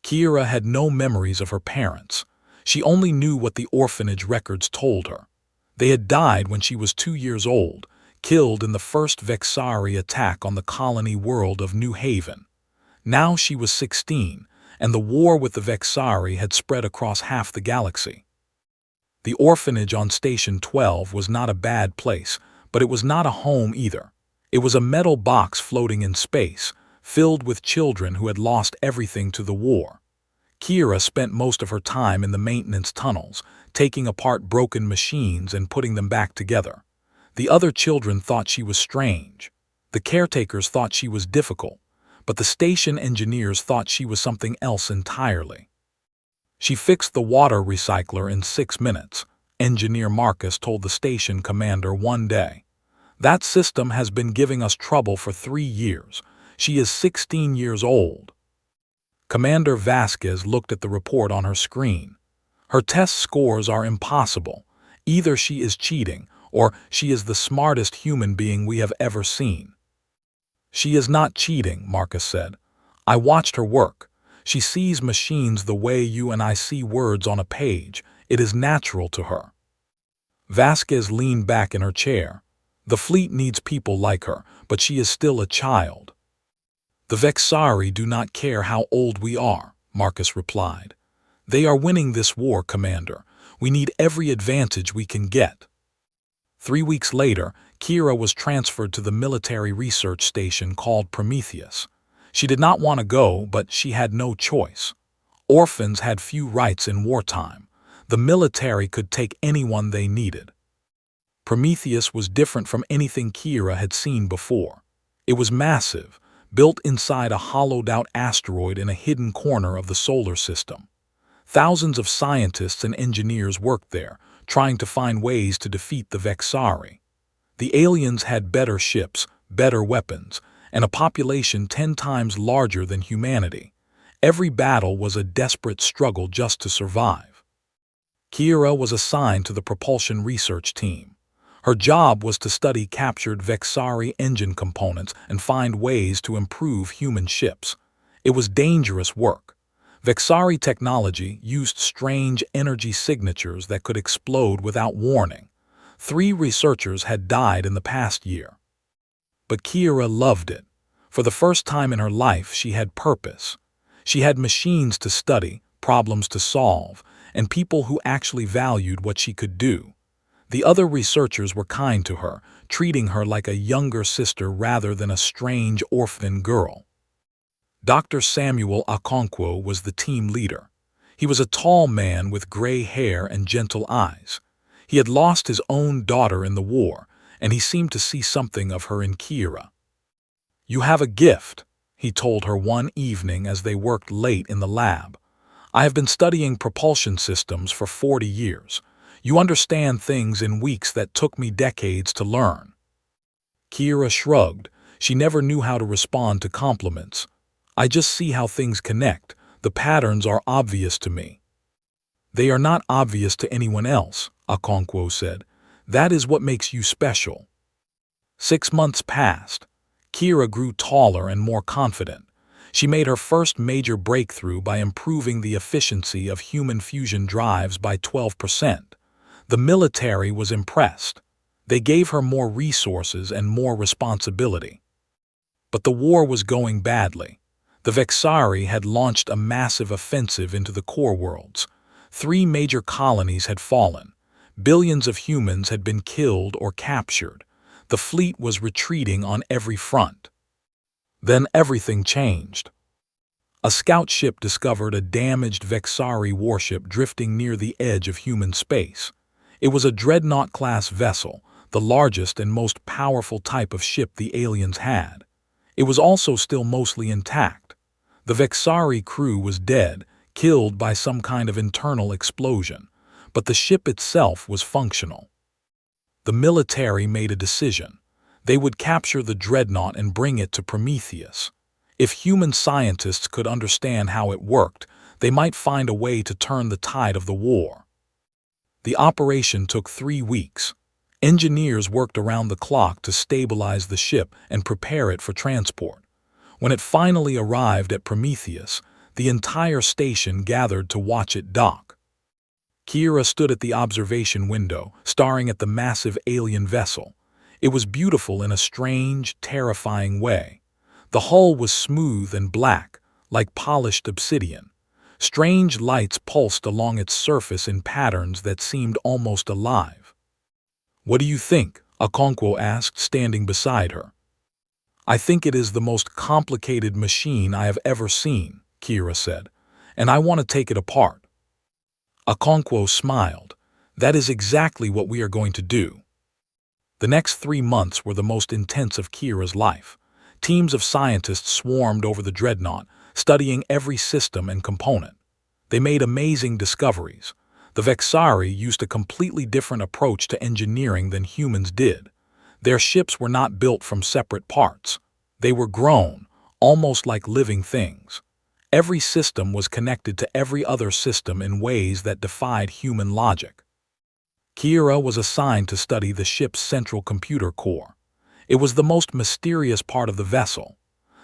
Kira had no memories of her parents. She only knew what the orphanage records told her. They had died when she was 2 years old, killed in the first Vexari attack on the colony world of New Haven. Now she was 16, and the war with the Vexari had spread across half the galaxy. The orphanage on Station 12 was not a bad place, but it was not a home either. It was a metal box floating in space, filled with children who had lost everything to the war. Kira spent most of her time in the maintenance tunnels, taking apart broken machines and putting them back together. The other children thought she was strange. The caretakers thought she was difficult, but the station engineers thought she was something else entirely. She fixed the water recycler in 6 minutes, Engineer Marcus told the station commander one day. That system has been giving us trouble for 3 years. She is 16 years old. Commander Vasquez looked at the report on her screen. Her test scores are impossible. Either she is cheating, or she is the smartest human being we have ever seen. She is not cheating, Marcus said. I watched her work. She sees machines the way you and I see words on a page. It is natural to her. Vasquez leaned back in her chair. The fleet needs people like her, but she is still a child. The Vexari do not care how old we are, Marcus replied. They are winning this war, Commander. We need every advantage we can get. 3 weeks later, Kira was transferred to the military research station called Prometheus. She did not want to go, but she had no choice. Orphans had few rights in wartime. The military could take anyone they needed. Prometheus was different from anything Kira had seen before. It was massive, built inside a hollowed-out asteroid in a hidden corner of the solar system. Thousands of scientists and engineers worked there, trying to find ways to defeat the Vexari. The aliens had better ships, better weapons, and a population 10 times larger than humanity. Every battle was a desperate struggle just to survive. Kira was assigned to the propulsion research team. Her job was to study captured Vexari engine components and find ways to improve human ships. It was dangerous work. Vexari technology used strange energy signatures that could explode without warning. 3 researchers had died in the past year. But Kira loved it. For the first time in her life, she had purpose. She had machines to study, problems to solve, and people who actually valued what she could do. The other researchers were kind to her, treating her like a younger sister rather than a strange orphan girl. Dr. Samuel Okonkwo was the team leader. He was a tall man with gray hair and gentle eyes. He had lost his own daughter in the war, and he seemed to see something of her in Kira. "You have a gift," he told her one evening as they worked late in the lab. "I have been studying propulsion systems for 40 years. You understand things in weeks that took me decades to learn." Kira shrugged. She never knew how to respond to compliments. "I just see how things connect. The patterns are obvious to me." "They are not obvious to anyone else," Okonkwo said. "That is what makes you special." 6 months passed. Kira grew taller and more confident. She made her first major breakthrough by improving the efficiency of human fusion drives by 12%. The military was impressed. They gave her more resources and more responsibility. But the war was going badly. The Vexari had launched a massive offensive into the core worlds. 3 major colonies had fallen. Billions of humans had been killed or captured. The fleet was retreating on every front. Then everything changed. A scout ship discovered a damaged Vexari warship drifting near the edge of human space. It was a dreadnought-class vessel, the largest and most powerful type of ship the aliens had. It was also still mostly intact. The Vexari crew was dead, killed by some kind of internal explosion, but the ship itself was functional. The military made a decision. They would capture the dreadnought and bring it to Prometheus. If human scientists could understand how it worked, they might find a way to turn the tide of the war. The operation took 3 weeks. Engineers worked around the clock to stabilize the ship and prepare it for transport. When it finally arrived at Prometheus, The entire station gathered to watch it dock. Kira stood at the observation window, staring at the massive alien vessel. It was beautiful in a strange, terrifying way. The hull was smooth and black, like polished obsidian. Strange lights pulsed along its surface in patterns that seemed almost alive. "What do you think?" Okonkwo asked, standing beside her. "I think it is the most complicated machine I have ever seen," Kira said, "and I want to take it apart." Okonkwo smiled. "That is exactly what we are going to do." The next 3 months were the most intense of Kira's life. Teams of scientists swarmed over the dreadnought, studying every system and component. They made amazing discoveries. The Vexari used a completely different approach to engineering than humans did. Their ships were not built from separate parts. They were grown, almost like living things. Every system was connected to every other system in ways that defied human logic. Kira was assigned to study the ship's central computer core. It was the most mysterious part of the vessel.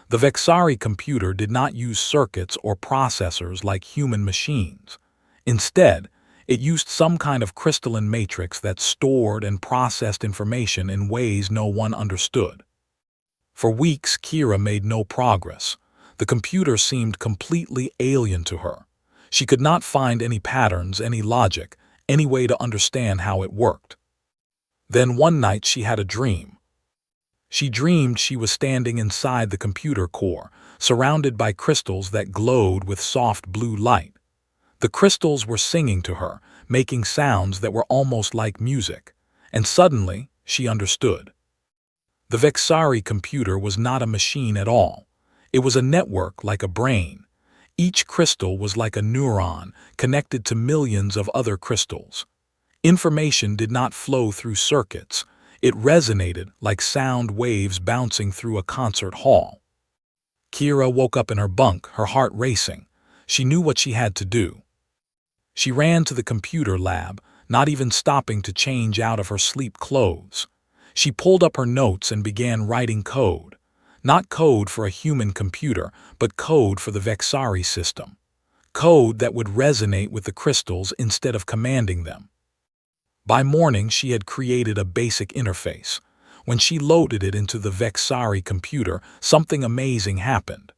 The Vexari computer did not use circuits or processors like human machines. Instead, it used some kind of crystalline matrix that stored and processed information in ways no one understood. For weeks, Kira made no progress. The computer seemed completely alien to her. She could not find any patterns, any logic, any way to understand how it worked. Then one night she had a dream. She dreamed she was standing inside the computer core, surrounded by crystals that glowed with soft blue light. The crystals were singing to her, making sounds that were almost like music, and suddenly she understood. The Vexari computer was not a machine at all. It was a network like a brain. Each crystal was like a neuron connected to millions of other crystals. Information did not flow through circuits. It resonated like sound waves bouncing through a concert hall. Kira woke up in her bunk, her heart racing. She knew what she had to do. She ran to the computer lab, not even stopping to change out of her sleep clothes. She pulled up her notes and began writing code. Not code for a human computer, but code for the Vexari system. Code that would resonate with the crystals instead of commanding them. By morning, she had created a basic interface. When she loaded it into the Vexari computer, something amazing happened.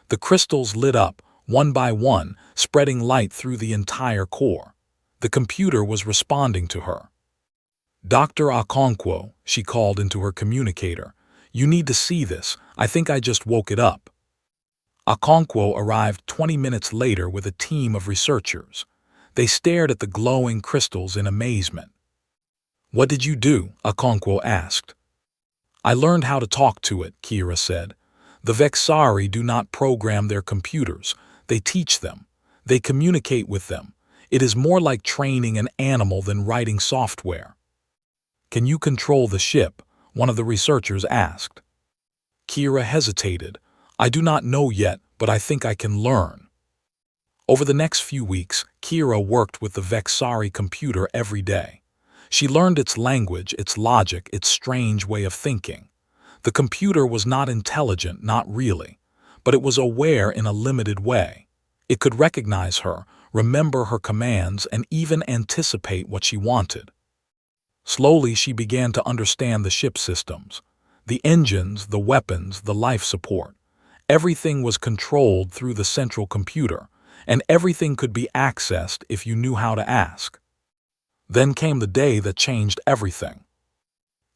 The crystals lit up, one by one, spreading light through the entire core. The computer was responding to her. "Dr. Okonkwo," she called into her communicator, "you need to see this. I think I just woke it up." Okonkwo arrived 20 minutes later with a team of researchers. They stared at the glowing crystals in amazement. "What did you do?" Okonkwo asked. "I learned how to talk to it," Kira said. "The Vexari do not program their computers. They teach them. They communicate with them. It is more like training an animal than writing software." "Can you control the ship?" one of the researchers asked. Kira hesitated. "I do not know yet, but I think I can learn." Over the next few weeks, Kira worked with the Vexari computer every day. She learned its language, its logic, its strange way of thinking. The computer was not intelligent, not really, but it was aware in a limited way. It could recognize her, remember her commands, and even anticipate what she wanted. Slowly, she began to understand the ship systems. The engines, the weapons, the life support. Everything was controlled through the central computer, and everything could be accessed if you knew how to ask. Then came the day that changed everything.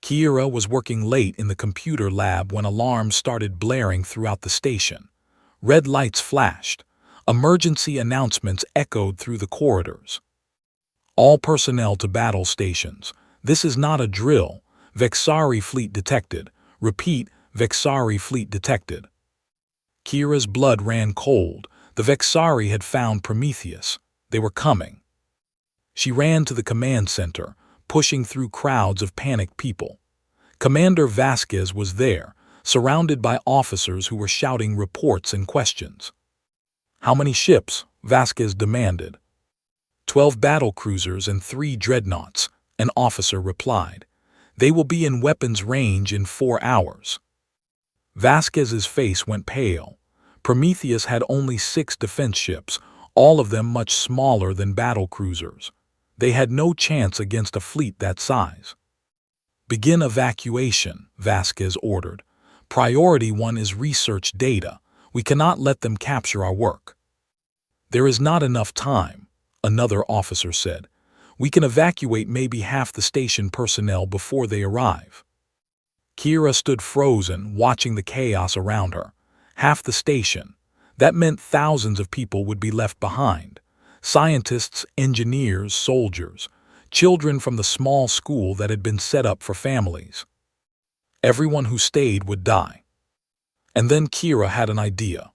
Kira was working late in the computer lab when alarms started blaring throughout the station. Red lights flashed. Emergency announcements echoed through the corridors. "All personnel to battle stations. This is not a drill. Vexari fleet detected. Repeat, Vexari fleet detected." Kira's blood ran cold. The Vexari had found Prometheus. They were coming. She ran to the command center, pushing through crowds of panicked people. Commander Vasquez was there, surrounded by officers who were shouting reports and questions. "How many ships?" Vasquez demanded. 12 battle cruisers and 3 dreadnoughts, an officer replied. "They will be in weapons range in 4 hours." Vasquez's face went pale. Prometheus had only 6 defense ships, all of them much smaller than battle cruisers. They had no chance against a fleet that size. "Begin evacuation," Vasquez ordered. "Priority 1 is research data. We cannot let them capture our work." "There is not enough time," another officer said. "We can evacuate maybe half the station personnel before they arrive." Kira stood frozen, watching the chaos around her. Half the station. That meant thousands of people would be left behind. Scientists, engineers, soldiers, children from the small school that had been set up for families. Everyone who stayed would die. And then Kira had an idea.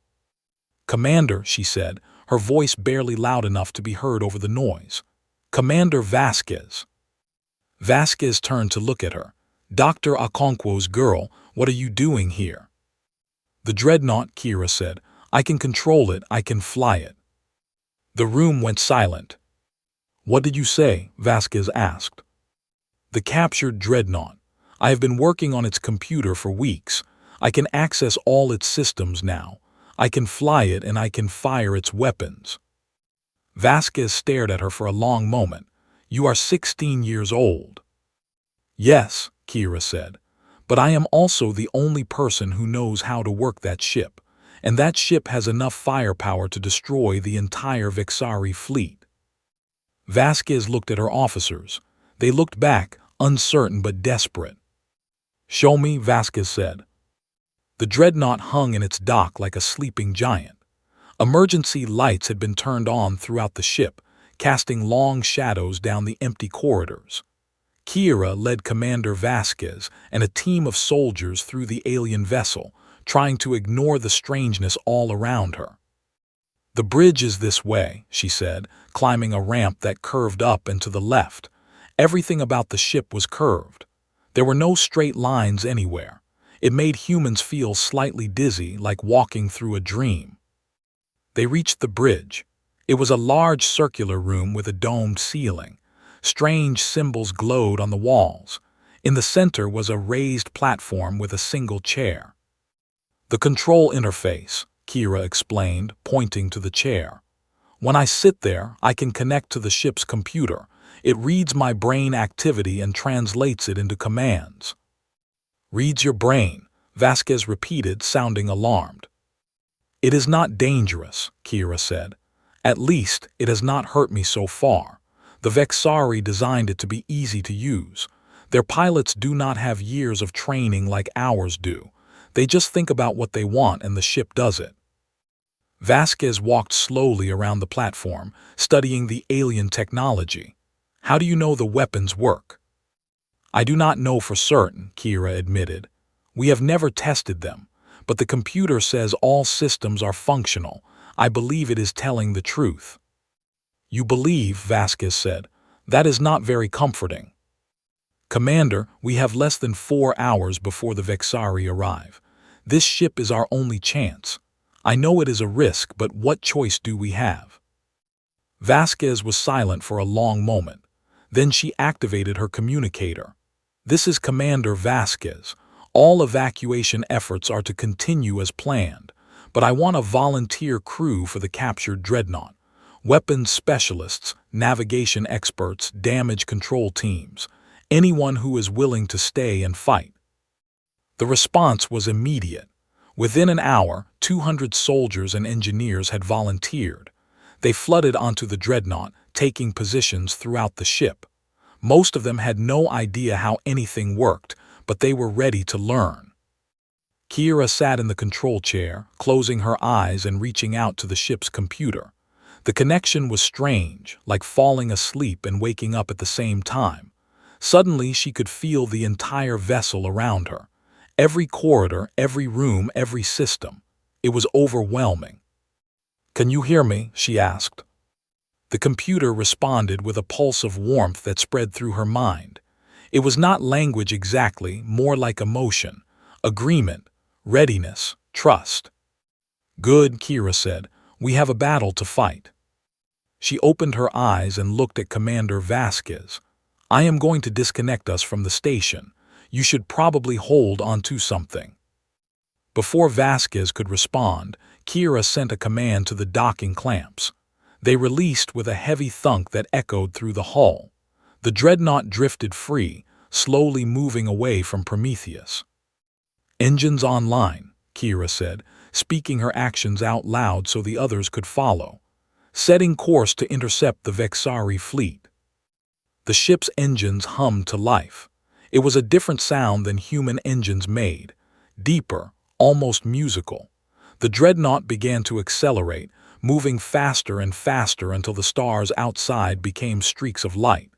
"Commander," she said, her voice barely loud enough to be heard over the noise. "Commander Vasquez." Vasquez turned to look at her. "Dr. Okonkwo's girl, what are you doing here?" "The dreadnought," Kira said. "I can control it, I can fly it." The room went silent. "What did you say?" Vasquez asked. "The captured dreadnought. I have been working on its computer for weeks. I can access all its systems now. I can fly it and I can fire its weapons." Vasquez stared at her for a long moment. "You are 16 years old." "Yes," Kira said, "but I am also the only person who knows how to work that ship, and that ship has enough firepower to destroy the entire Vexari fleet." Vasquez looked at her officers. They looked back, uncertain but desperate. "Show me," Vasquez said. The dreadnought hung in its dock like a sleeping giant. Emergency lights had been turned on throughout the ship, casting long shadows down the empty corridors. Kira led Commander Vasquez and a team of soldiers through the alien vessel, trying to ignore the strangeness all around her. "The bridge is this way," she said, climbing a ramp that curved up and to the left. Everything about the ship was curved. There were no straight lines anywhere. It made humans feel slightly dizzy, like walking through a dream. They reached the bridge. It was a large circular room with a domed ceiling. Strange symbols glowed on the walls. In the center was a raised platform with a single chair. "The control interface," Kira explained, pointing to the chair. "When I sit there, I can connect to the ship's computer. It reads my brain activity and translates it into commands." "Reads your brain," Vasquez repeated, sounding alarmed. "It is not dangerous," Kira said. "At least, it has not hurt me so far. The Vexari designed it to be easy to use. Their pilots do not have years of training like ours do. They just think about what they want and the ship does it." Vasquez walked slowly around the platform, studying the alien technology. "How do you know the weapons work?" "I do not know for certain," Kira admitted. "We have never tested them, but the computer says all systems are functional. I believe it is telling the truth." "You believe," Vasquez said. "That is not very comforting." "Commander, we have less than 4 hours before the Vexari arrive. This ship is our only chance. I know it is a risk, but what choice do we have?" Vasquez was silent for a long moment. Then she activated her communicator. "This is Commander Vasquez. All evacuation efforts are to continue as planned, but I want a volunteer crew for the captured dreadnought. Weapons specialists, navigation experts, damage control teams. Anyone who is willing to stay and fight." The response was immediate. Within an hour, 200 soldiers and engineers had volunteered. They flooded onto the dreadnought, taking positions throughout the ship. Most of them had no idea how anything worked, but they were ready to learn. Kira sat in the control chair, closing her eyes and reaching out to the ship's computer. The connection was strange, like falling asleep and waking up at the same time. Suddenly she could feel the entire vessel around her. Every corridor, every room, every system. It was overwhelming. "Can you hear me?" she asked. The computer responded with a pulse of warmth that spread through her mind. It was not language exactly, more like emotion, agreement, readiness, trust. "Good," Kira said. "We have a battle to fight." She opened her eyes and looked at Commander Vasquez. "I am going to disconnect us from the station. You should probably hold onto something." Before Vasquez could respond, Kira sent a command to the docking clamps. They released with a heavy thunk that echoed through the hull. The dreadnought drifted free, slowly moving away from Prometheus. "Engines online," Kira said, speaking her actions out loud so the others could follow. "Setting course to intercept the Vexari fleet." The ship's engines hummed to life. It was a different sound than human engines made. Deeper, almost musical. The dreadnought began to accelerate, moving faster and faster until the stars outside became streaks of light.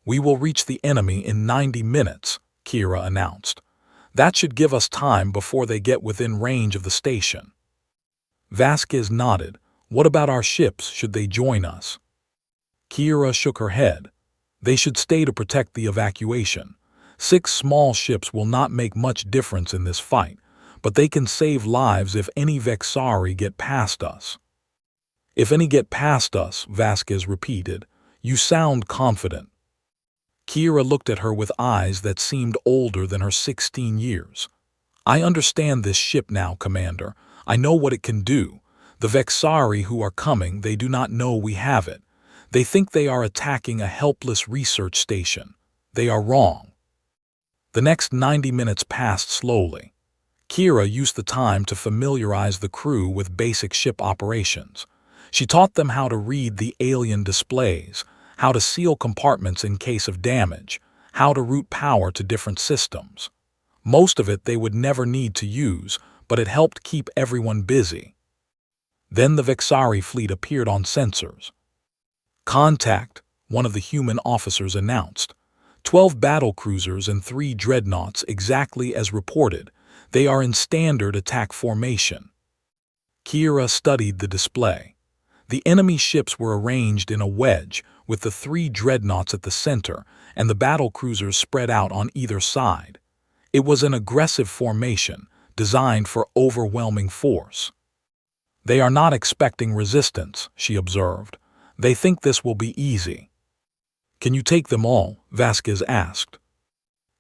"We will reach the enemy in 90 minutes, Kira announced. "That should give us time before they get within range of the station." Vasquez nodded. "What about our ships? Should they join us?" Kira shook her head. "They should stay to protect the evacuation. 6 small ships will not make much difference in this fight, but they can save lives if any Vexari get past us." "If any get past us," Vasquez repeated. "You sound confident." Kira looked at her with eyes that seemed older than her 16 years. "I understand this ship now, Commander. I know what it can do. The Vexari who are coming, they do not know we have it. They think they are attacking a helpless research station. They are wrong." The next 90 minutes passed slowly. Kira used the time to familiarize the crew with basic ship operations. She taught them how to read the alien displays, how to seal compartments in case of damage, how to route power to different systems. Most of it they would never need to use, but it helped keep everyone busy. Then the Vexari fleet appeared on sensors. "Contact," one of the human officers announced. 12 battlecruisers and 3 dreadnoughts, exactly as reported. They are in standard attack formation. Kira studied the display. The enemy ships were arranged in a wedge, with the 3 dreadnoughts at the center and the battlecruisers spread out on either side. It was an aggressive formation, designed for overwhelming force. "They are not expecting resistance," she observed. "They think this will be easy." "Can you take them all?" Vasquez asked.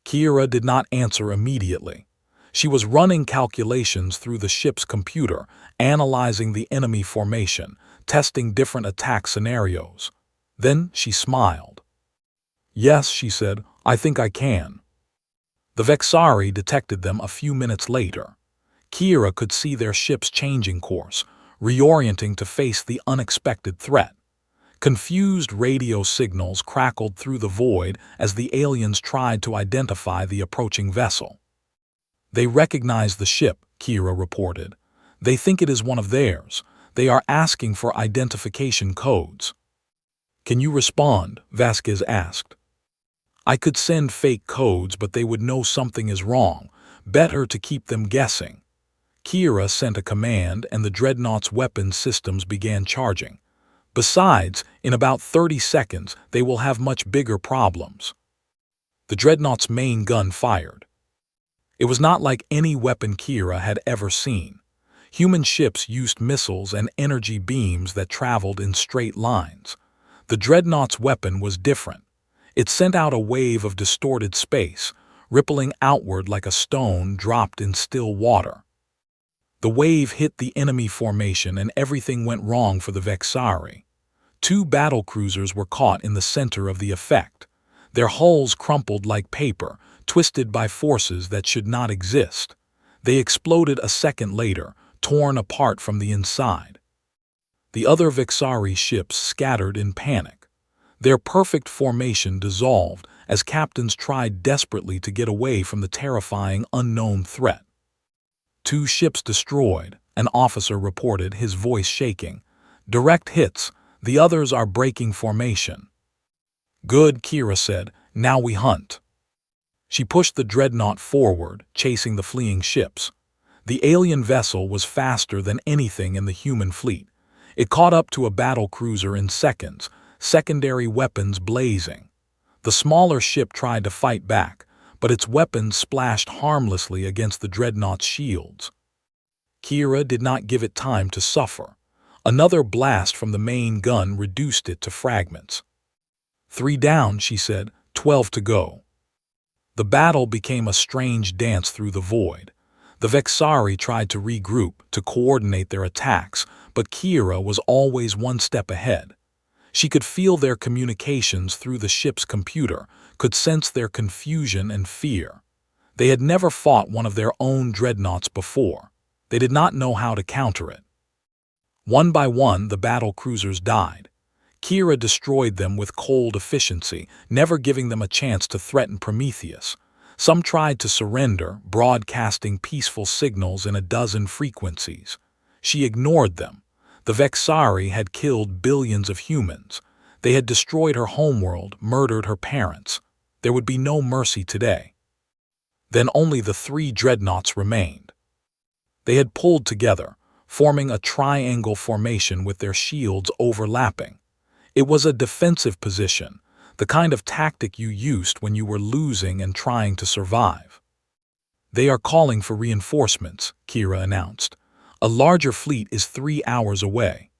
Kira did not answer immediately. She was running calculations through the ship's computer, analyzing the enemy formation, testing different attack scenarios. Then she smiled. "Yes," she said, "I think I can." The Vexari detected them a few minutes later. Kira could see their ships changing course, reorienting to face the unexpected threat. Confused radio signals crackled through the void as the aliens tried to identify the approaching vessel. "They recognize the ship," Kira reported. "They think it is one of theirs. They are asking for identification codes." "Can you respond?" Vasquez asked. "I could send fake codes, but they would know something is wrong. Better to keep them guessing." Kira sent a command and the dreadnought's weapon systems began charging. Besides, in about 30 seconds, they will have much bigger problems. The dreadnought's main gun fired. It was not like any weapon Kira had ever seen. Human ships used missiles and energy beams that traveled in straight lines. The dreadnought's weapon was different. It sent out a wave of distorted space, rippling outward like a stone dropped in still water. The wave hit the enemy formation and everything went wrong for the Vexari. 2 battlecruisers were caught in the center of the effect. Their hulls crumpled like paper, twisted by forces that should not exist. They exploded a second later, torn apart from the inside. The other Vexari ships scattered in panic. Their perfect formation dissolved as captains tried desperately to get away from the terrifying unknown threat. 2 ships destroyed, an officer reported, his voice shaking. "Direct hits. The others are breaking formation." "Good," Kira said. "Now we hunt." She pushed the dreadnought forward, chasing the fleeing ships. The alien vessel was faster than anything in the human fleet. It caught up to a battle cruiser in seconds, secondary weapons blazing. The smaller ship tried to fight back, but its weapons splashed harmlessly against the dreadnought's shields. Kira did not give it time to suffer. Another blast from the main gun reduced it to fragments. 3 down, she said, 12 to go. The battle became a strange dance through the void. The Vexari tried to regroup, to coordinate their attacks, but Kira was always one step ahead. She could feel their communications through the ship's computer, could sense their confusion and fear. They had never fought one of their own dreadnoughts before. They did not know how to counter it. One by one, the battle cruisers died. Kira destroyed them with cold efficiency, never giving them a chance to threaten Prometheus. Some tried to surrender, broadcasting peaceful signals in a dozen frequencies. She ignored them. The Vexari had killed billions of humans. They had destroyed her homeworld, murdered her parents. There would be no mercy today. Then only the 3 dreadnoughts remained. They had pulled together, forming a triangle formation with their shields overlapping. It was a defensive position, the kind of tactic you used when you were losing and trying to survive. "They are calling for reinforcements," Kira announced. "A larger fleet is 3 hours away."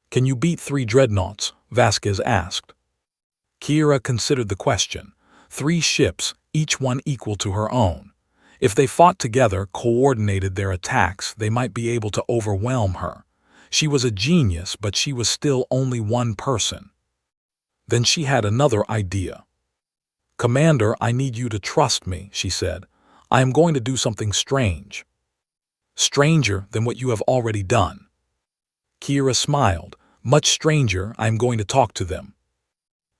"Can you beat 3 dreadnoughts?" Vasquez asked. Kira considered the question. 3 ships, each one equal to her own. If they fought together, coordinated their attacks, they might be able to overwhelm her. She was a genius, but she was still only one person. Then she had another idea. "Commander, I need you to trust me," she said. "I am going to do something strange." "Stranger than what you have already done." Kira smiled. "Much stranger, I am going to talk to them."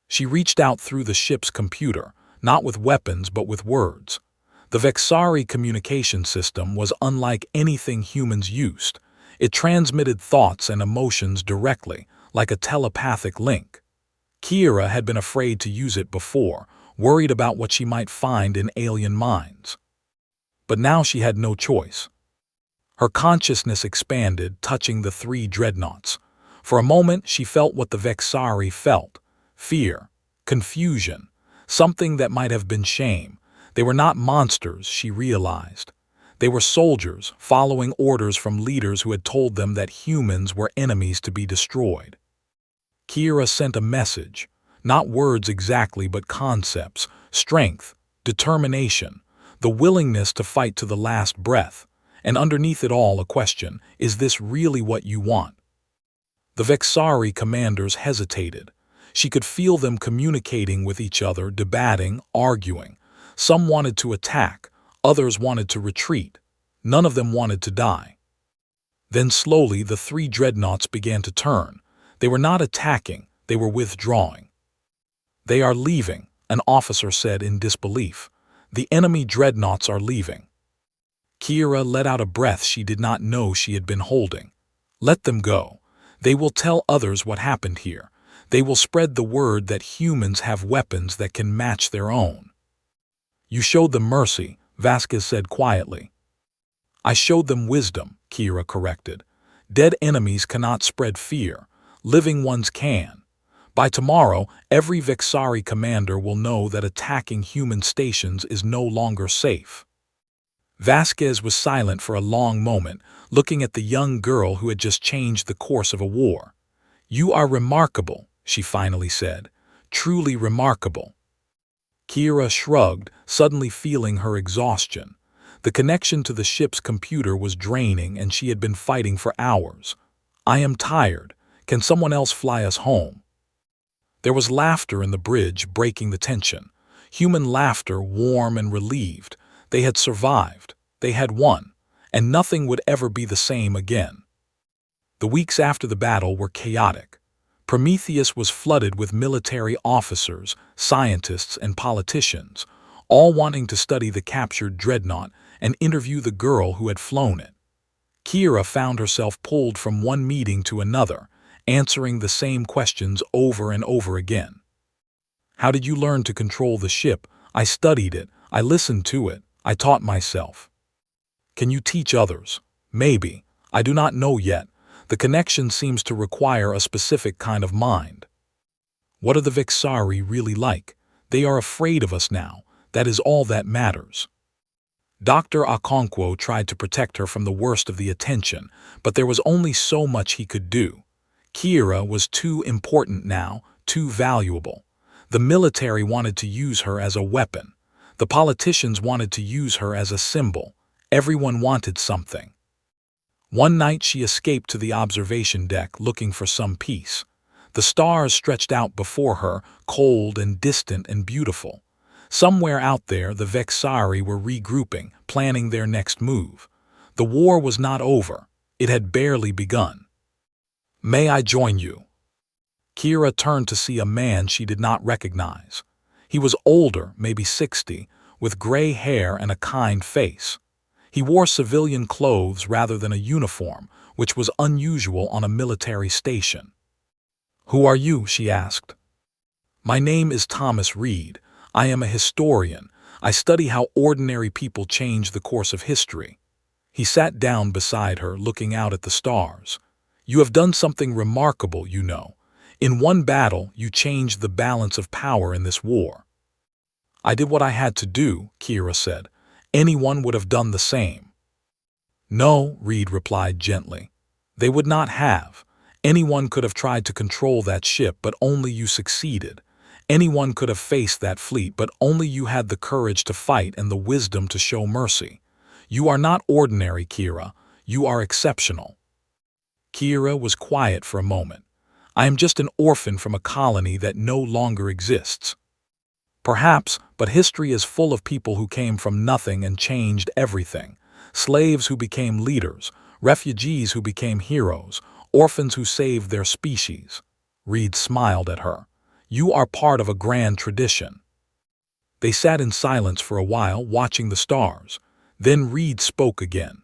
She reached out through the ship's computer, not with weapons but with words. The Vexari communication system was unlike anything humans used. It transmitted thoughts and emotions directly, like a telepathic link. Kira had been afraid to use it before, worried about what she might find in alien minds. But now she had no choice. Her consciousness expanded, touching the 3 dreadnoughts. For a moment she felt what the Vexari felt: fear, confusion, something that might have been shame. They were not monsters, she realized. They were soldiers, following orders from leaders who had told them that humans were enemies to be destroyed. Kira sent a message, not words exactly but concepts: strength, determination, the willingness to fight to the last breath, and underneath it all a question: is this really what you want? The Vexari commanders hesitated. She could feel them communicating with each other, debating, arguing. Some wanted to attack, others wanted to retreat. None of them wanted to die. Then slowly the 3 dreadnoughts began to turn. They were not attacking, they were withdrawing. "They are leaving," an officer said in disbelief. "The enemy dreadnoughts are leaving." Kira let out a breath she did not know she had been holding. "Let them go. They will tell others what happened here. They will spread the word that humans have weapons that can match their own." "You showed them mercy," Vasquez said quietly. "I showed them wisdom," Kira corrected. "Dead enemies cannot spread fear. Living ones can. By tomorrow, every Vexari commander will know that attacking human stations is no longer safe." Vasquez was silent for a long moment, looking at the young girl who had just changed the course of a war. "You are remarkable," she finally said. "Truly remarkable." Kira shrugged, suddenly feeling her exhaustion. The connection to the ship's computer was draining and she had been fighting for hours. "I am tired. Can someone else fly us home?" There was laughter in the bridge, breaking the tension. Human laughter, warm and relieved. They had survived. They had won. And nothing would ever be the same again. The weeks after the battle were chaotic. Prometheus was flooded with military officers, scientists, and politicians, all wanting to study the captured dreadnought and interview the girl who had flown it. Kira found herself pulled from one meeting to another, answering the same questions over and over again. "How did you learn to control the ship?" "I studied it. I listened to it. I taught myself." "Can you teach others?" "Maybe. I do not know yet. The connection seems to require a specific kind of mind." "What are the Vexari really like?" "They are afraid of us now. That is all that matters." Dr. Okonkwo tried to protect her from the worst of the attention, but there was only so much he could do. Kira was too important now, too valuable. The military wanted to use her as a weapon. The politicians wanted to use her as a symbol. Everyone wanted something. One night she escaped to the observation deck looking for some peace. The stars stretched out before her, cold and distant and beautiful. Somewhere out there the Vexari were regrouping, planning their next move. The war was not over. It had barely begun. "May I join you?" Kira turned to see a man she did not recognize. He was older, maybe 60, with gray hair and a kind face. He wore civilian clothes rather than a uniform, which was unusual on a military station. "Who are you?" she asked. "My name is Thomas Reed. I am a historian. I study how ordinary people change the course of history." He sat down beside her, looking out at the stars. "You have done something remarkable, you know. In one battle, you changed the balance of power in this war." "I did what I had to do," Kira said. "Anyone would have done the same." "No," Reed replied gently. "They would not have. Anyone could have tried to control that ship, but only you succeeded. Anyone could have faced that fleet, but only you had the courage to fight and the wisdom to show mercy. You are not ordinary, Kira. You are exceptional." Kira was quiet for a moment. "I am just an orphan from a colony that no longer exists." "Perhaps, but history is full of people who came from nothing and changed everything. Slaves who became leaders, refugees who became heroes, orphans who saved their species." Reed smiled at her. "You are part of a grand tradition." They sat in silence for a while, watching the stars. Then Reed spoke again.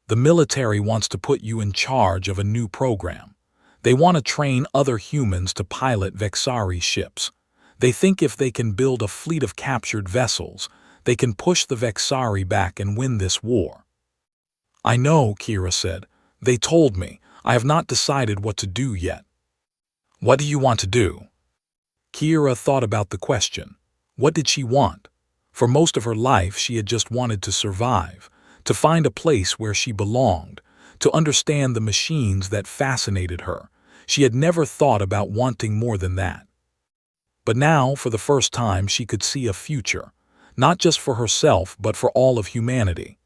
"The military wants to put you in charge of a new program. They want to train other humans to pilot Vexari ships. They think if they can build a fleet of captured vessels, they can push the Vexari back and win this war." "I know," Kira said. "They told me. I have not decided what to do yet." "What do you want to do?" Kira thought about the question. What did she want? For most of her life, she had just wanted to survive, to find a place where she belonged, to understand the machines that fascinated her. She had never thought about wanting more than that. But now, for the first time, she could see a future, not just for herself, but for all of humanity.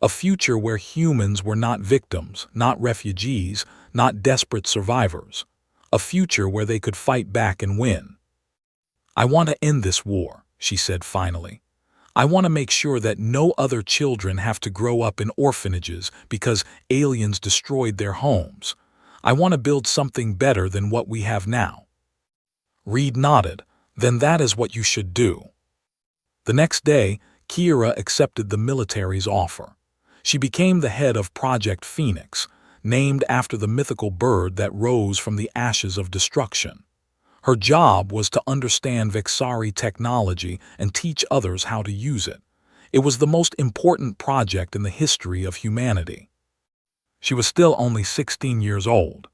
A future where humans were not victims, not refugees, not desperate survivors. A future where they could fight back and win. "I want to end this war," she said finally. "I want to make sure that no other children have to grow up in orphanages because aliens destroyed their homes. I want to build something better than what we have now." Reed nodded. "Then that is what you should do." The next day, Kira accepted the military's offer. She became the head of Project Phoenix, named after the mythical bird that rose from the ashes of destruction. Her job was to understand Vexari technology and teach others how to use it. It was the most important project in the history of humanity. She was still only 16 years old.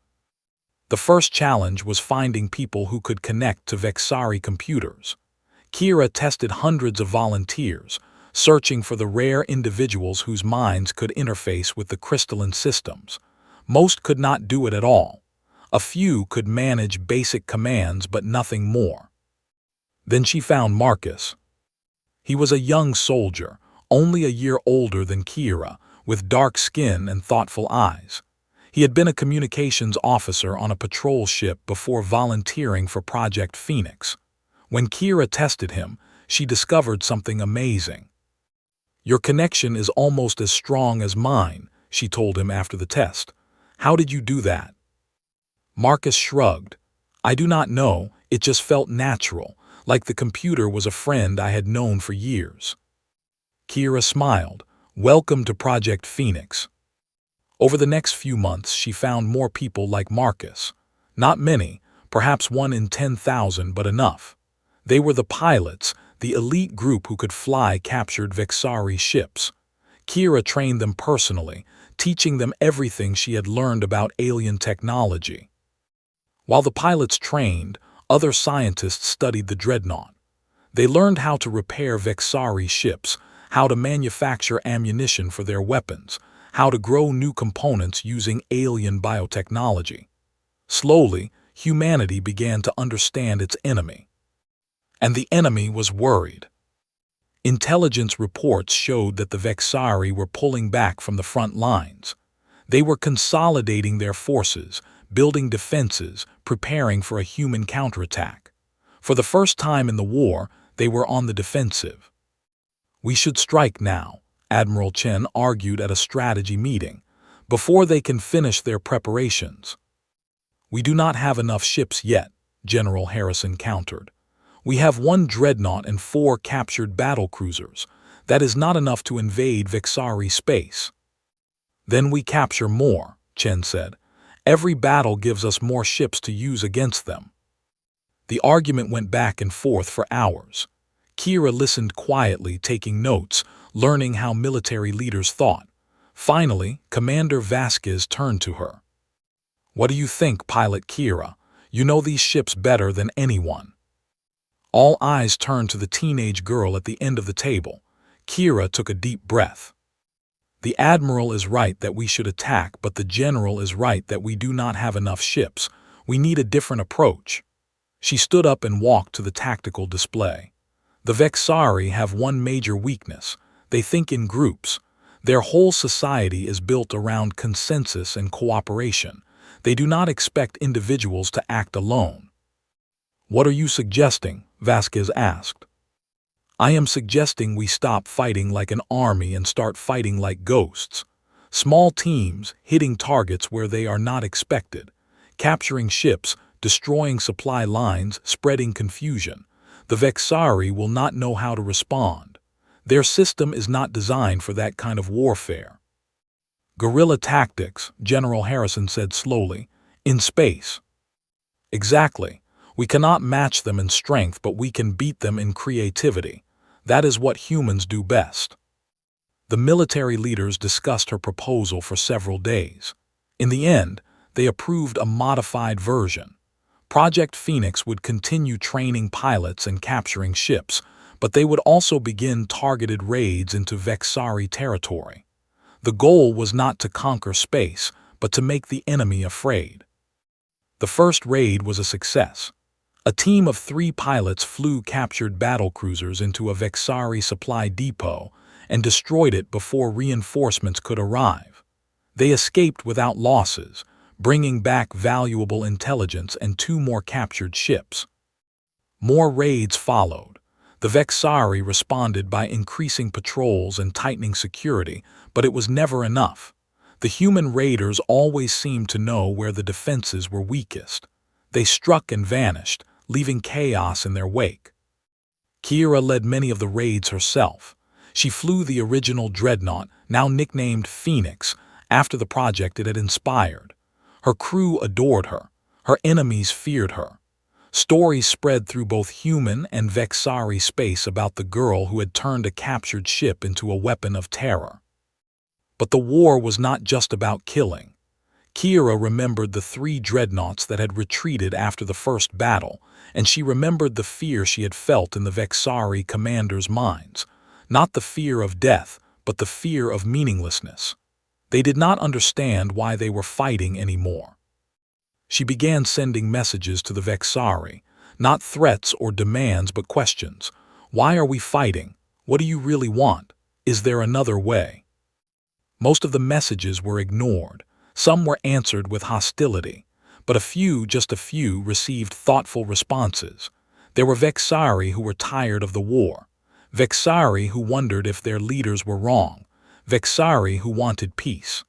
The first challenge was finding people who could connect to Vexari computers. Kira tested hundreds of volunteers, searching for the rare individuals whose minds could interface with the crystalline systems. Most could not do it at all. A few could manage basic commands, but nothing more. Then she found Marcus. He was a young soldier, only a year older than Kira, with dark skin and thoughtful eyes. He had been a communications officer on a patrol ship before volunteering for Project Phoenix. When Kira tested him, she discovered something amazing. "Your connection is almost as strong as mine," she told him after the test. "How did you do that?" Marcus shrugged. "I do not know, it just felt natural, like the computer was a friend I had known for years." Kira smiled. "Welcome to Project Phoenix." Over the next few months, she found more people like Marcus. Not many, perhaps 1 in 10,000, but enough. They were the pilots, the elite group who could fly captured Vexari ships. Kira trained them personally, teaching them everything she had learned about alien technology. While the pilots trained, other scientists studied the dreadnought. They learned how to repair Vexari ships, how to manufacture ammunition for their weapons, how to grow new components using alien biotechnology. Slowly, humanity began to understand its enemy. And the enemy was worried. Intelligence reports showed that the Vexari were pulling back from the front lines. They were consolidating their forces, building defenses, preparing for a human counterattack. For the first time in the war, they were on the defensive. "We should strike now," Admiral Chen argued at a strategy meeting, "before they can finish their preparations." "We do not have enough ships yet," General Harrison countered. "We have 1 dreadnought and 4 captured battlecruisers. That is not enough to invade Vexari space." "Then we capture more," Chen said. "Every battle gives us more ships to use against them." The argument went back and forth for hours. Kira listened quietly, taking notes, learning how military leaders thought. Finally, Commander Vasquez turned to her. "What do you think, Pilot Kira? You know these ships better than anyone." All eyes turned to the teenage girl at the end of the table. Kira took a deep breath. "The Admiral is right that we should attack, but the General is right that we do not have enough ships. We need a different approach." She stood up and walked to the tactical display. "The Vexari have one major weakness. They think in groups. Their whole society is built around consensus and cooperation. They do not expect individuals to act alone." "What are you suggesting?" Vasquez asked. "I am suggesting we stop fighting like an army and start fighting like ghosts. Small teams, hitting targets where they are not expected, capturing ships, destroying supply lines, spreading confusion. The Vexari will not know how to respond. Their system is not designed for that kind of warfare." "Guerrilla tactics," General Harrison said slowly, "in space." "Exactly. We cannot match them in strength, but we can beat them in creativity. That is what humans do best." The military leaders discussed her proposal for several days. In the end, they approved a modified version. Project Phoenix would continue training pilots and capturing ships, but they would also begin targeted raids into Vexari territory. The goal was not to conquer space, but to make the enemy afraid. The first raid was a success. A team of 3 pilots flew captured battlecruisers into a Vexari supply depot and destroyed it before reinforcements could arrive. They escaped without losses, bringing back valuable intelligence and 2 more captured ships. More raids followed. The Vexari responded by increasing patrols and tightening security, but it was never enough. The human raiders always seemed to know where the defenses were weakest. They struck and vanished, leaving chaos in their wake. Kira led many of the raids herself. She flew the original dreadnought, now nicknamed Phoenix, after the project it had inspired. Her crew adored her. Her enemies feared her. Stories spread through both human and Vexari space about the girl who had turned a captured ship into a weapon of terror. But the war was not just about killing. Kira remembered the 3 dreadnoughts that had retreated after the first battle, and she remembered the fear she had felt in the Vexari commanders' minds. Not the fear of death, but the fear of meaninglessness. They did not understand why they were fighting anymore. She began sending messages to the Vexari, not threats or demands but questions. "Why are we fighting? What do you really want? Is there another way?" Most of the messages were ignored. Some were answered with hostility, but just a few, received thoughtful responses. There were Vexari who were tired of the war, Vexari who wondered if their leaders were wrong, Vexari who wanted peace.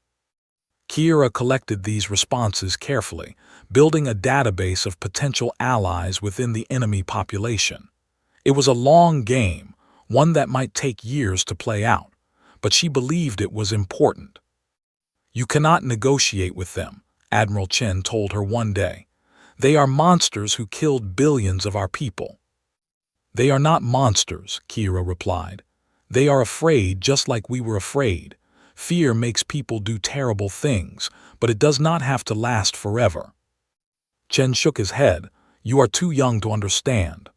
Kira collected these responses carefully, building a database of potential allies within the enemy population. It was a long game, one that might take years to play out, but she believed it was important. "You cannot negotiate with them," Admiral Chen told her one day. "They are monsters who killed billions of our people." "They are not monsters," Kira replied. "They are afraid just like we were afraid. Fear makes people do terrible things, but it does not have to last forever." Chen shook his head. "You are too young to understand."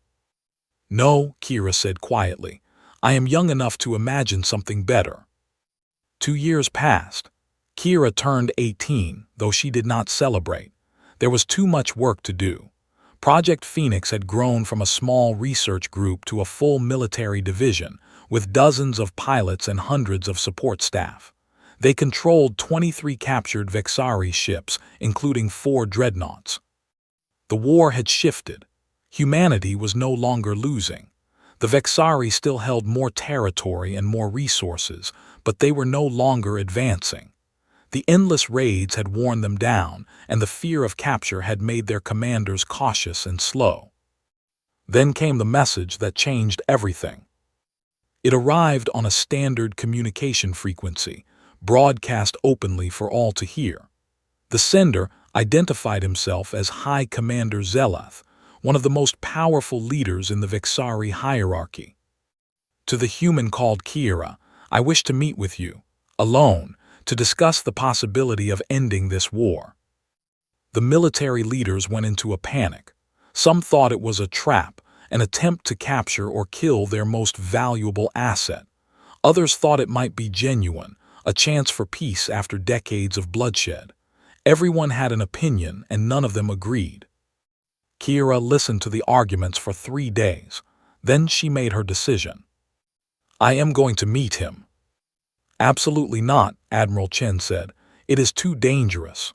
"No," Kira said quietly. "I am young enough to imagine something better." 2 years passed. Kira turned 18, though she did not celebrate. There was too much work to do. Project Phoenix had grown from a small research group to a full military division, with dozens of pilots and hundreds of support staff. They controlled 23 captured Vexari ships, including 4 dreadnoughts. The war had shifted. Humanity was no longer losing. The Vexari still held more territory and more resources, but they were no longer advancing. The endless raids had worn them down, and the fear of capture had made their commanders cautious and slow. Then came the message that changed everything. It arrived on a standard communication frequency, broadcast openly for all to hear. The sender identified himself as High Commander Zeleth, one of the most powerful leaders in the Vexari hierarchy. To the human called Kira, I wish to meet with you, alone, to discuss the possibility of ending this war. The military leaders went into a panic. Some thought it was a trap, an attempt to capture or kill their most valuable asset. Others thought it might be genuine, a chance for peace after decades of bloodshed. Everyone had an opinion, and none of them agreed. Kira listened to the arguments for 3 days. Then she made her decision. I am going to meet him. Absolutely not, Admiral Chen said. It is too dangerous.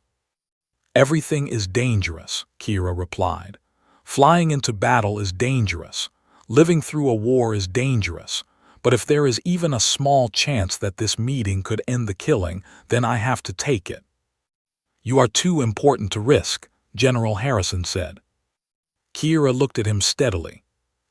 Everything is dangerous, Kira replied. Flying into battle is dangerous. Living through a war is dangerous. But if there is even a small chance that this meeting could end the killing, then I have to take it. You are too important to risk, General Harrison said. Kira looked at him steadily.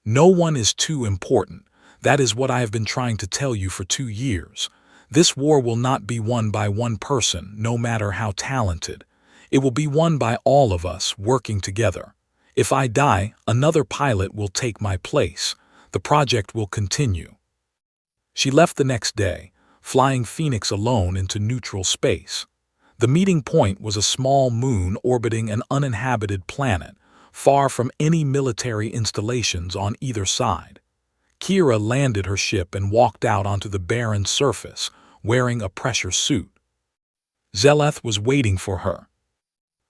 No one is too important. That is what I have been trying to tell you for 2 years. This war will not be won by one person, no matter how talented. It will be won by all of us working together. If I die, another pilot will take my place. The project will continue. She left the next day, flying Phoenix alone into neutral space. The meeting point was a small moon orbiting an uninhabited planet, far from any military installations on either side. Kira landed her ship and walked out onto the barren surface, wearing a pressure suit. Zeleth was waiting for her.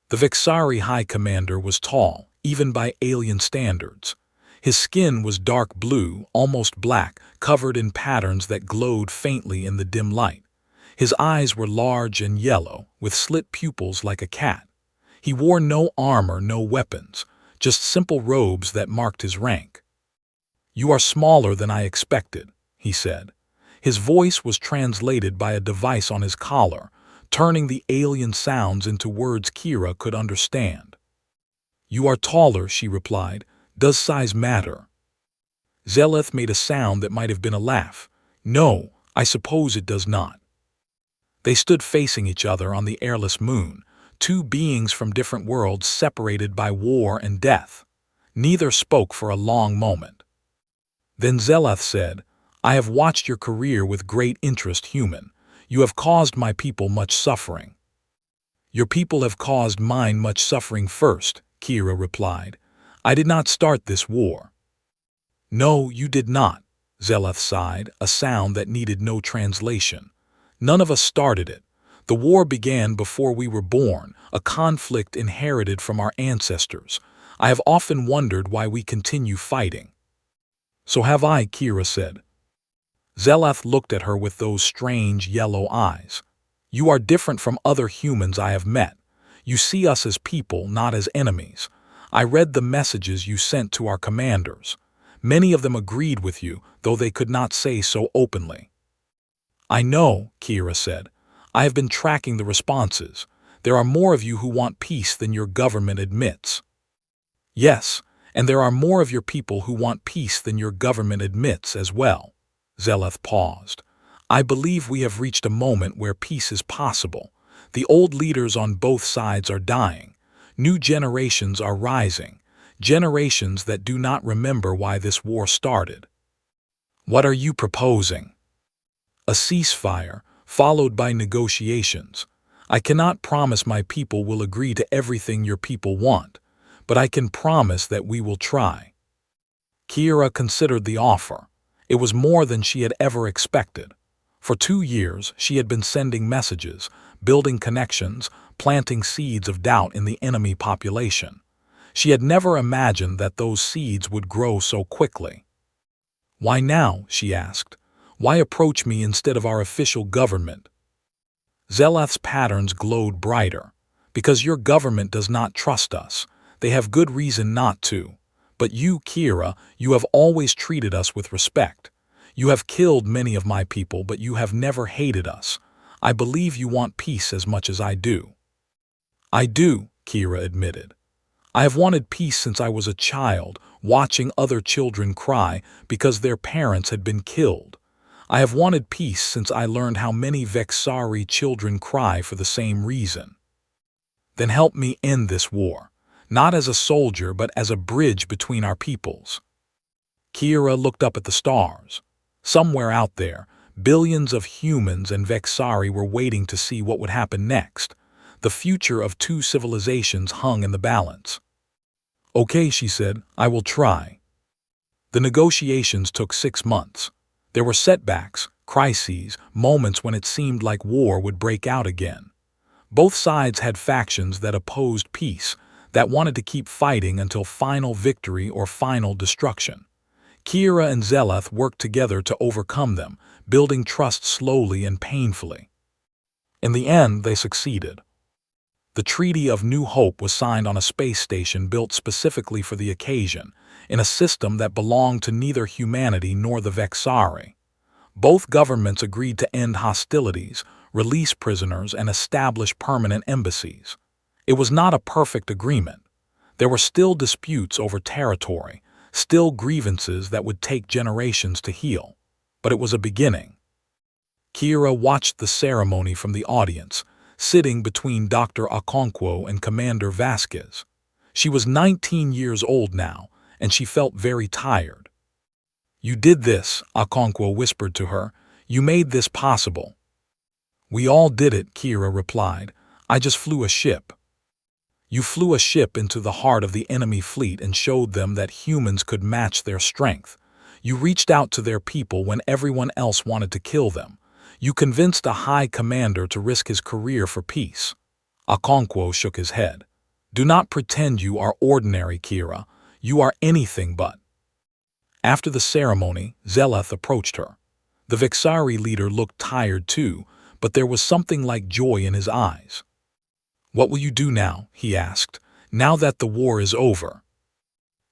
The Vexari High Commander was tall, even by alien standards. His skin was dark blue, almost black, covered in patterns that glowed faintly in the dim light. His eyes were large and yellow, with slit pupils like a cat. He wore no armor, no weapons, just simple robes that marked his rank. You are smaller than I expected, he said. His voice was translated by a device on his collar, turning the alien sounds into words Kira could understand. You are taller, she replied. Does size matter? Zeleth made a sound that might have been a laugh. No, I suppose it does not. They stood facing each other on the airless moon, 2 beings from different worlds separated by war and death. Neither spoke for a long moment. Then Zeleth said, I have watched your career with great interest, human. You have caused my people much suffering. Your people have caused mine much suffering first, Kira replied. I did not start this war. No, you did not, Zeleth sighed, a sound that needed no translation. None of us started it. The war began before we were born, a conflict inherited from our ancestors. I have often wondered why we continue fighting. So have I, Kira said. Zeleth looked at her with those strange yellow eyes. You are different from other humans I have met. You see us as people, not as enemies. I read the messages you sent to our commanders. Many of them agreed with you, though they could not say so openly. I know, Kira said. I have been tracking the responses. There are more of you who want peace than your government admits. Yes, and there are more of your people who want peace than your government admits as well. Zeleth paused. I believe we have reached a moment where peace is possible. The old leaders on both sides are dying. New generations are rising. Generations that do not remember why this war started. What are you proposing? A ceasefire, followed by negotiations. I cannot promise my people will agree to everything your people want, but I can promise that we will try. Kira considered the offer. It was more than she had ever expected. For 2 years, she had been sending messages, building connections, planting seeds of doubt in the enemy population. She had never imagined that those seeds would grow so quickly. Why now? She asked. Why approach me instead of our official government? Zelath's patterns glowed brighter. Because your government does not trust us. They have good reason not to. But you, Kira, you have always treated us with respect. You have killed many of my people, but you have never hated us. I believe you want peace as much as I do. I do, Kira admitted. I have wanted peace since I was a child, watching other children cry because their parents had been killed. I have wanted peace since I learned how many Vexari children cry for the same reason. Then help me end this war, not as a soldier but as a bridge between our peoples. Kira looked up at the stars. Somewhere out there, billions of humans and Vexari were waiting to see what would happen next. The future of two civilizations hung in the balance. Okay, she said, I will try. The negotiations took 6 months. There were setbacks, crises, moments when it seemed like war would break out again. Both sides had factions that opposed peace, that wanted to keep fighting until final victory or final destruction. Kira and Zelath worked together to overcome them, building trust slowly and painfully. In the end, they succeeded. The Treaty of New Hope was signed on a space station built specifically for the occasion, in a system that belonged to neither humanity nor the Vexari. Both governments agreed to end hostilities, release prisoners, and establish permanent embassies. It was not a perfect agreement. There were still disputes over territory, still grievances that would take generations to heal. But it was a beginning. Kira watched the ceremony from the audience, sitting between Dr. Okonkwo and Commander Vasquez. She was 19 years old now, and she felt very tired. You did this, Okonkwo whispered to her. You made this possible. We all did it, Kira replied. I just flew a ship. You flew a ship into the heart of the enemy fleet and showed them that humans could match their strength. You reached out to their people when everyone else wanted to kill them. You convinced a high commander to risk his career for peace. Okonkwo shook his head. Do not pretend you are ordinary, Kira. You are anything but. After the ceremony, Zelath approached her. The Vexari leader looked tired too, but there was something like joy in his eyes. What will you do now? He asked. Now that the war is over.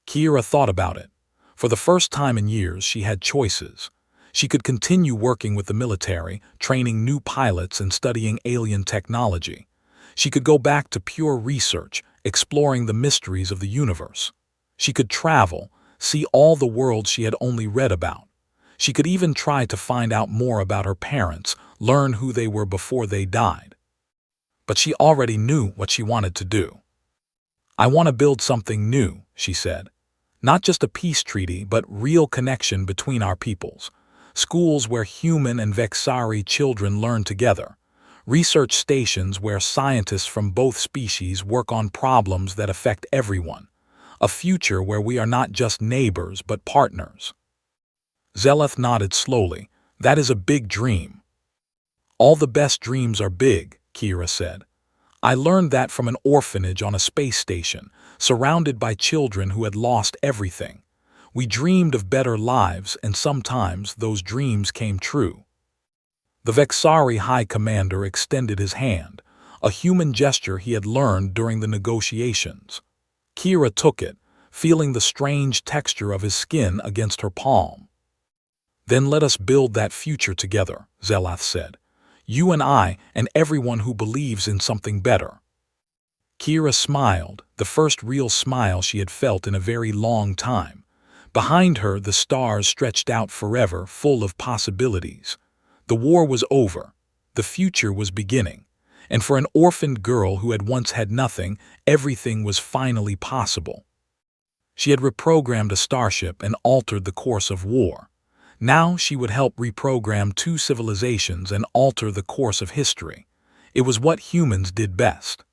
Kira thought about it. For the first time in years, she had choices. She could continue working with the military, training new pilots and studying alien technology. She could go back to pure research, exploring the mysteries of the universe. She could travel, see all the worlds she had only read about. She could even try to find out more about her parents, learn who they were before they died. But she already knew what she wanted to do. I want to build something new, she said. Not just a peace treaty, but real connection between our peoples. Schools where human and Vexari children learn together. Research stations where scientists from both species work on problems that affect everyone. A future where we are not just neighbors, but partners. Zelath nodded slowly. That is a big dream. All the best dreams are big, Kira said. I learned that from an orphanage on a space station, surrounded by children who had lost everything. We dreamed of better lives, and sometimes those dreams came true. The Vexari High Commander extended his hand, a human gesture he had learned during the negotiations. Kira took it, feeling the strange texture of his skin against her palm. Then let us build that future together, Zelath said. You and I and everyone who believes in something better. Kira smiled, the first real smile she had felt in a very long time. Behind her, the stars stretched out forever, full of possibilities. The war was over. The future was beginning. And for an orphaned girl who had once had nothing, everything was finally possible. She had reprogrammed a starship and altered the course of war. Now she would help reprogram two civilizations and alter the course of history. It was what humans did best.